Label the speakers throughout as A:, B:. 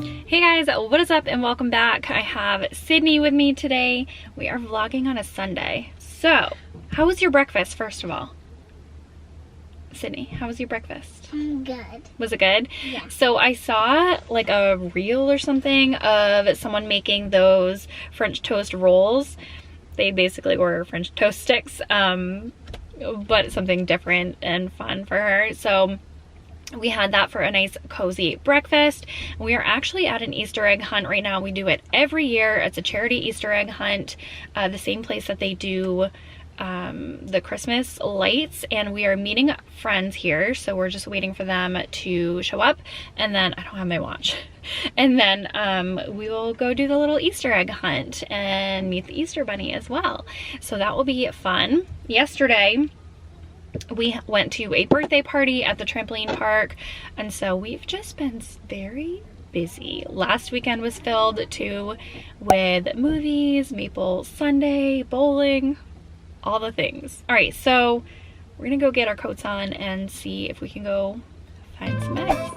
A: Hey guys, what is up and welcome back. I have Sydney with me today. We are vlogging on a Sunday. So, how was your breakfast first of all? Sydney, how was your breakfast?
B: Good.
A: Was it good?
B: Yeah.
A: So I saw like a reel or something of someone making those French toast rolls. They basically were French toast sticks, but something different and fun for her. So we had that for a nice cozy breakfast. We are actually at an Easter egg hunt right now. We do it every year. It's a charity Easter egg hunt, the same place that they do the Christmas lights, and we are meeting friends here, so we're just waiting for them to show up, and then I don't have my watch, and then we will go do the little Easter egg hunt and meet the Easter bunny as well. So that will be fun. Yesterday we went to a birthday party at the trampoline park, and so we've just been very busy. Last weekend was filled too with movies, Maple Sunday, bowling, all the things. All right, so we're gonna go get our coats on and see if we can go find some eggs.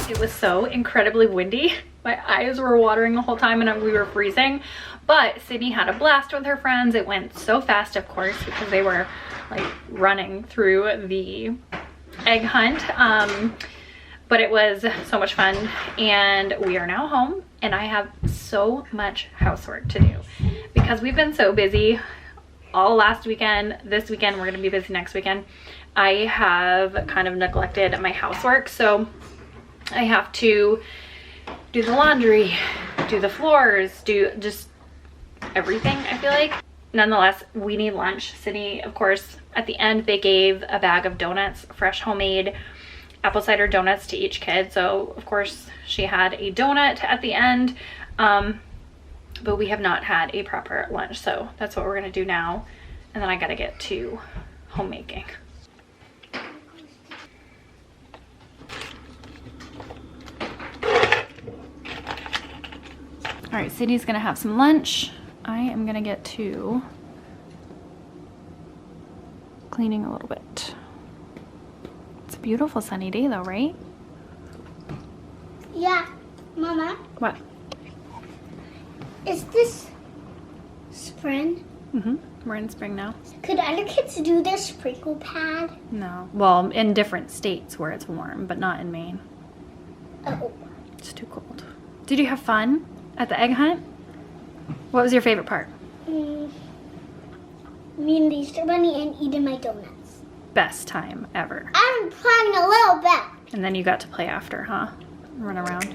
A: It was so incredibly windy. My eyes were watering the whole time and we were freezing, but Sydney had a blast with her friends. It went so fast, of course, because they were like running through the egg hunt, but it was so much fun, and we are now home, and I have so much housework to do because we've been so busy all last weekend. This weekend we're gonna be busy. Next weekend I have kind of neglected my housework, so I have to do the laundry, do the floors, do just everything, I feel like. Nonetheless, we need lunch. Sydney, of course, at the end they gave a bag of donuts, fresh homemade apple cider donuts to each kid. So of course she had a donut at the end, but we have not had a proper lunch. So that's what we're gonna do now. And then I gotta get to homemaking. All right, Sydney's gonna have some lunch. I am gonna get to cleaning a little bit. It's a beautiful sunny day though, right?
B: Yeah, Mama.
A: What?
B: Is this spring?
A: Mm-hmm. We're in spring now.
B: Could other kids do their sprinkle pad?
A: No. Well, in different states where it's warm, but not in Maine.
B: Oh.
A: It's too cold. Did you have fun at the egg hunt? What was your favorite part?
B: Me and the Easter Bunny and eating my donuts.
A: Best time ever.
B: I'm playing a little bit.
A: And then you got to play after, huh? Run around.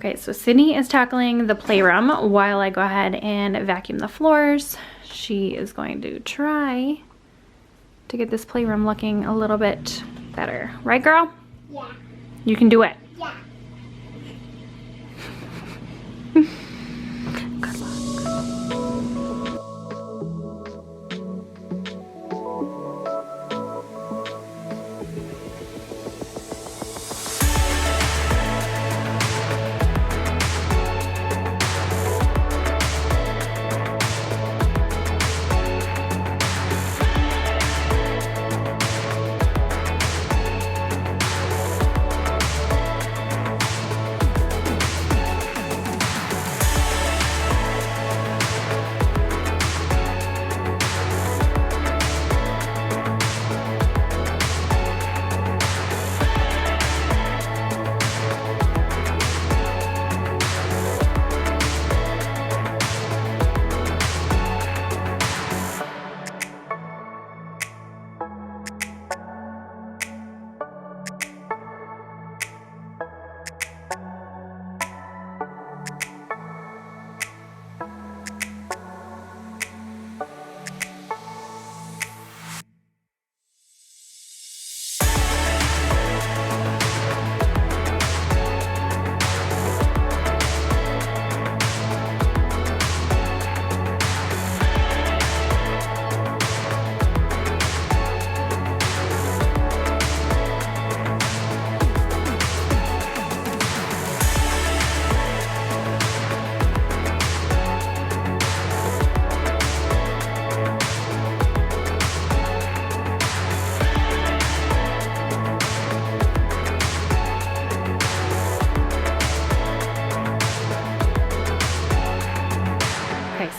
A: Okay, so Sydney is tackling the playroom while I go ahead and vacuum the floors. She is going to try to get this playroom looking a little bit better. Right, girl?
B: Yeah.
A: You can do it.
B: Yeah.
A: Good luck.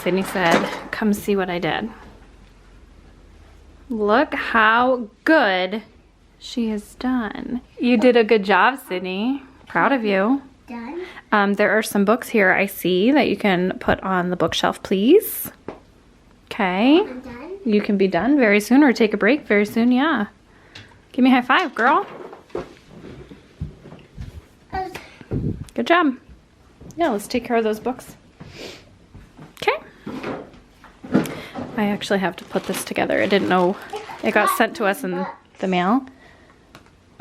A: Sydney said, come see what I did. Look how good she has done. You did a good job, Sydney. Proud of you.
B: Done.
A: There are some books here I see that you can put on the bookshelf, please. Okay.
B: I'm done.
A: You can be done very soon or take a break very soon, yeah. Give me a high five, girl. Good job. Yeah, let's take care of those books. Okay. I actually have to put this together. I didn't know it got sent to us in the mail.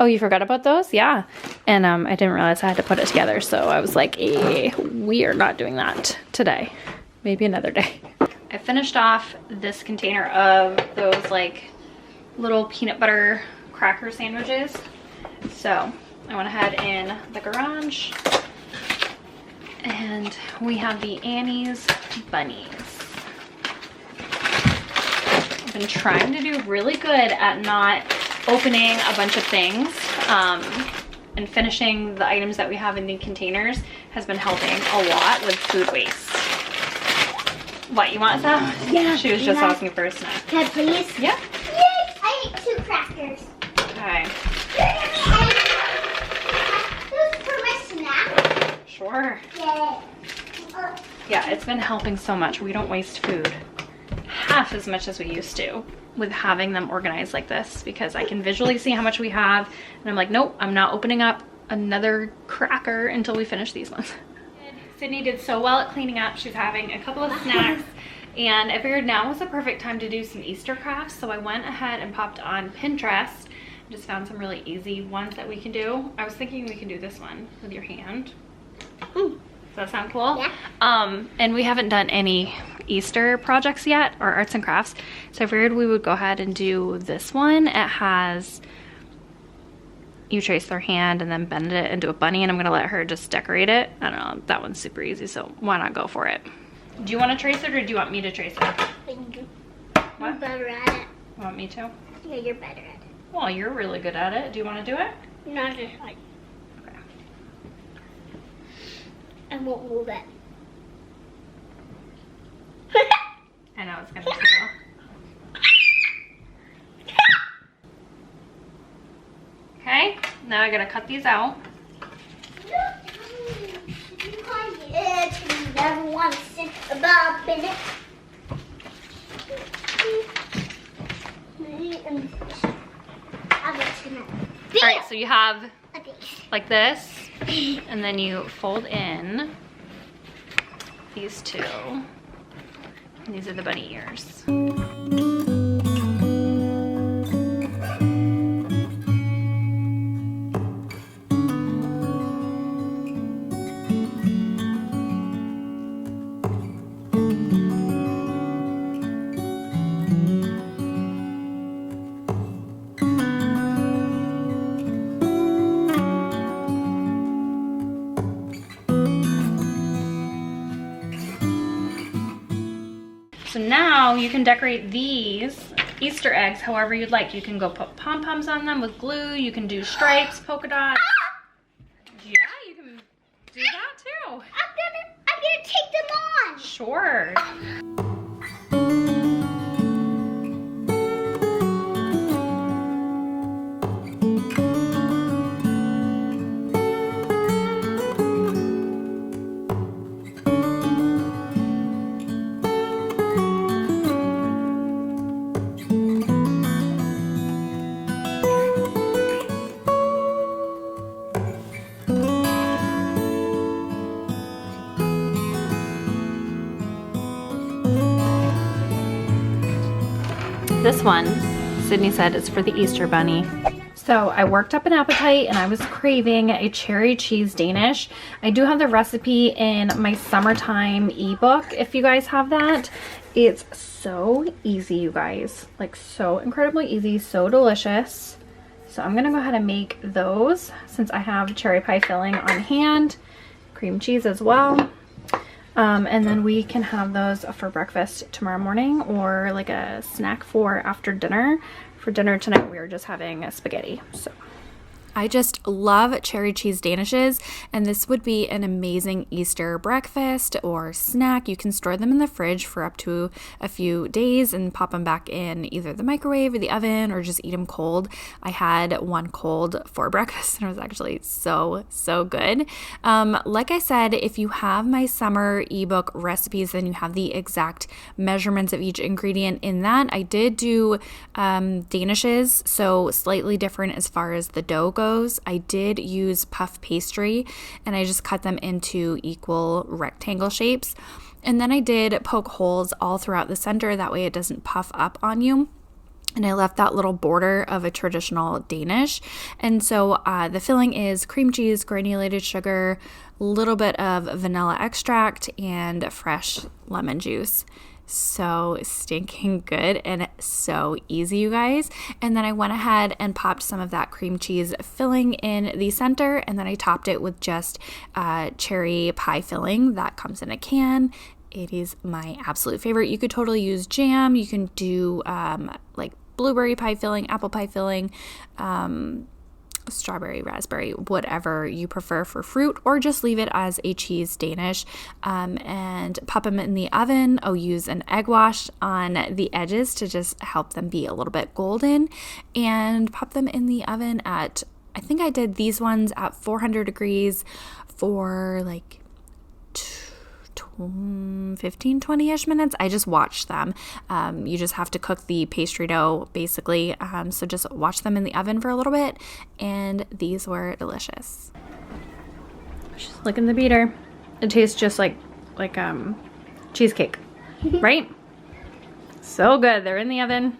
A: Oh, you forgot about those? Yeah. And I didn't realize I had to put it together, so I was like, we are not doing that today. Maybe another day. I finished off this container of those like little peanut butter cracker sandwiches. So I went ahead in the garage and we have the Annie's bunnies. I've been trying to do really good at not opening a bunch of things and finishing the items that we have in the containers has been helping a lot with food waste. What, you want some?
B: Yeah.
A: She was just asking for a snack.
B: Can I please?
A: Yeah.
B: Yay! I ate 2 crackers.
A: Okay.
B: This is for my snack.
A: Sure.
B: Yay.
A: Yeah, it's been helping so much. We don't waste food half as much as we used to with having them organized like this, because I can visually see how much we have and I'm like, nope, I'm not opening up another cracker until we finish these ones. Sydney did so well at cleaning up. She's having a couple of snacks and I figured now was the perfect time to do some Easter crafts, so I went ahead and popped on Pinterest and just found some really easy ones that we can do. I was thinking we can do this one with your hand. Does that sound cool?
B: Yeah.
A: And we haven't done any Easter projects yet, or arts and crafts, so I figured we would go ahead and do this one. It has, you trace their hand and then bend it into a bunny, and I'm gonna let her just decorate it. I don't know, that one's super easy, so why not go for it? Do you want to trace it or do you want me to trace it?
B: You're better at it.
A: You want me to?
B: Yeah, you're better at it.
A: Well, you're really good at it. Do you want to do it?
B: Not just like.
A: Okay.
B: I won't move it.
A: I know it's gonna tickle. Okay, now I gotta cut these out.
B: You never want to sit above in it.
A: All right, so you have like this, and then you fold in these two. And these are the bunny ears. So now you can decorate these Easter eggs however you'd like. You can go put pom-poms on them with glue. You can do stripes, polka dots. Yeah, you can do that too.
B: I'm gonna take them on.
A: Sure. This one, Sydney said, is for the Easter bunny. So I worked up an appetite and I was craving a cherry cheese Danish. I do have the recipe in my summertime ebook if you guys have that. It's so easy, you guys. Like, so incredibly easy, so delicious. So I'm gonna go ahead and make those since I have cherry pie filling on hand, cream cheese as well. And then we can have those for breakfast tomorrow morning or like a snack for after dinner. For dinner tonight, we are just having spaghetti. So I just love cherry cheese danishes, and this would be an amazing Easter breakfast or snack. You can store them in the fridge for up to a few days and pop them back in either the microwave or the oven or just eat them cold. I had one cold for breakfast and it was actually so good. Like I said, if you have my summer ebook recipes, then you have the exact measurements of each ingredient in that. I did do danishes, so slightly different as far as the dough goes. I did use puff pastry and I just cut them into equal rectangle shapes. And then I did poke holes all throughout the center, that way it doesn't puff up on you. And I left that little border of a traditional Danish. And so the filling is cream cheese, granulated sugar, a little bit of vanilla extract, and fresh lemon juice. So stinking good and so easy, you guys. And then I went ahead and popped some of that cream cheese filling in the center, and then I topped it with just cherry pie filling that comes in a can. It is my absolute favorite. You could totally use jam. You can do like blueberry pie filling, apple pie filling, strawberry, raspberry, whatever you prefer for fruit, or just leave it as a cheese Danish and pop them in the oven. I'll use an egg wash on the edges to just help them be a little bit golden, and pop them in the oven at, I think I did these ones at 400 degrees for like 15-20ish minutes. I just watched them. You just have to cook the pastry dough basically, so just watch them in the oven for a little bit, and these were delicious. Just look in the beater. It tastes just like cheesecake, right? So good. They're in the oven.